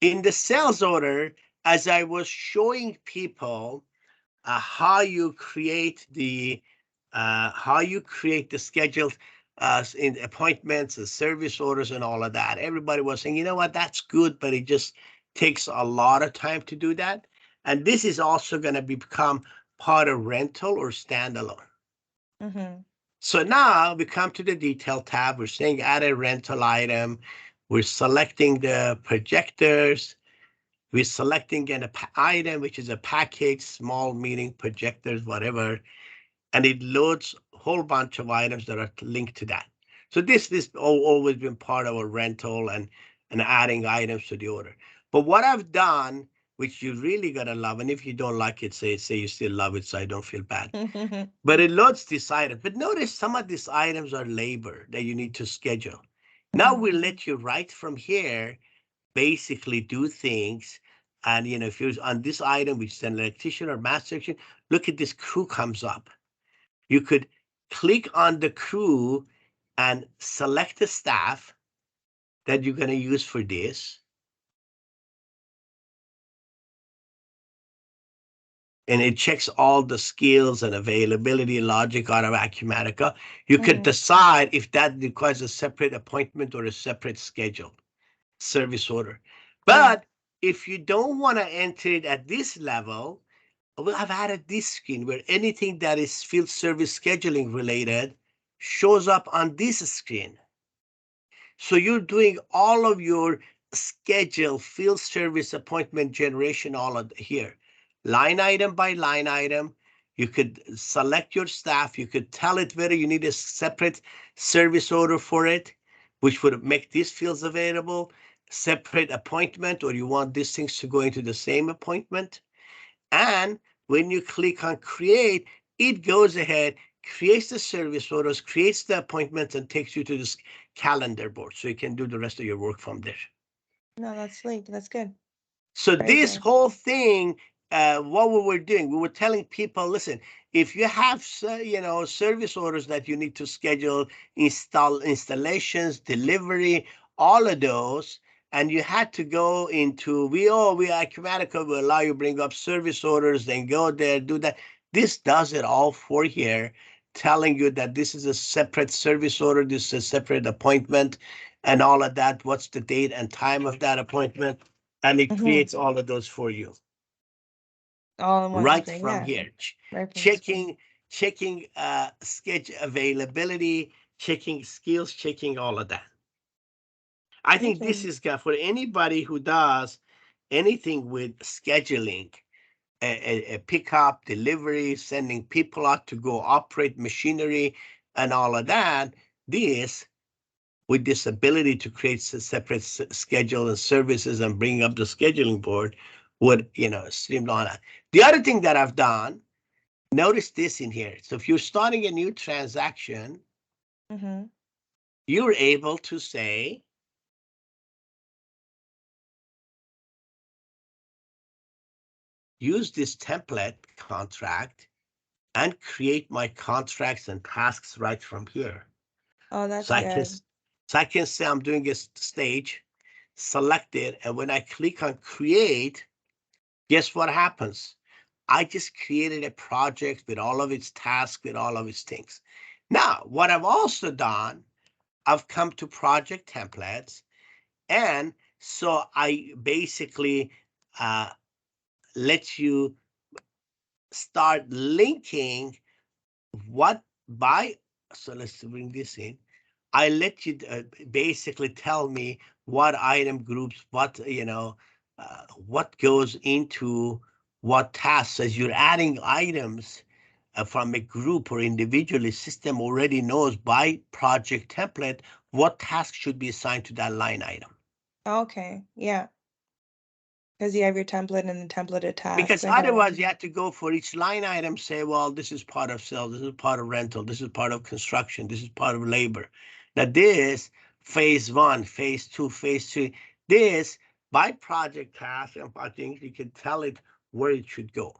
In the sales order, as I was showing people how you create the schedules in appointments and service orders and all of that, everybody was saying, you know what, that's good, but it just takes a lot of time to do that. And this is also going to become part of rental or standalone. Mm-hmm. So now we come to the detail tab. We're saying add a rental item. We're selecting the projectors. We're selecting an item, which is a package, small, medium, projectors, whatever. And it loads a whole bunch of items that are linked to that. So this always been part of a rental and adding items to the order. But what I've done, which you really gotta love, and if you don't like it, say you still love it, so I don't feel bad. But it loads this item. But notice some of these items are labor that you need to schedule. Now we'll let you right from here basically do things. And if you're on this item, which is an electrician or math section, look at this crew comes up. You could click on the crew and select the staff that you're going to use for this. And it checks all the skills and availability logic out of Acumatica. You could decide if that requires a separate appointment or a separate schedule, service order. But if you don't want to enter it at this level, well, I've added this screen where anything that is field service scheduling related shows up on this screen. So you're doing all of your schedule, field service appointment generation, all of here, line item by line item. You could select your staff. You could tell it whether you need a separate service order for it, which would make these fields available, separate appointment, or you want these things to go into the same appointment. And when you click on create, it goes ahead, creates the service orders, creates the appointments, and takes you to this calendar board. So you can do the rest of your work from there. No, that's sweet. That's good. So Very this good. whole thing, what we were doing, we were telling people, listen, if you have, service orders that you need to schedule, installations, delivery, all of those, and you had to go into, Acumatica will allow you to bring up service orders, then go there, do that. This does it all for here, telling you that this is a separate service order, this is a separate appointment, and all of that. What's the date and time of that appointment? And it creates all of those for you All in one right screen. from Yeah. here. Right from the screen. Checking sketch availability, checking skills, checking all of that. I think this Awesome. is good for anybody who does anything with scheduling, a pickup, delivery, sending people out to go operate machinery and all of that. This, with this ability to create a separate schedule and services and bring up the scheduling board, would streamline that. The other thing that I've done, notice this in here. So if you're starting a new transaction, you're able to say, use this template contract and create my contracts and tasks right from here. Oh, that's So I can, good. say I'm doing a stage, select it, and when I click on create, guess what happens? I just created a project with all of its tasks, with all of its things. Now, what I've also done, I've come to project templates, and so I basically let you start linking what by, so let's bring this in. I let you basically tell me what item groups, what goes into what tasks. As you're adding items from a group or individually, system already knows by project template what task should be assigned to that line item. Okay. Yeah. Because you have your template and the templated tasks. Because I get it. otherwise you have to go for each line item, say, well, this is part of sales, this is part of rental, this is part of construction, this is part of labor. Now this, phase one, phase two, phase three, this by project task and things, you can tell it where it should go.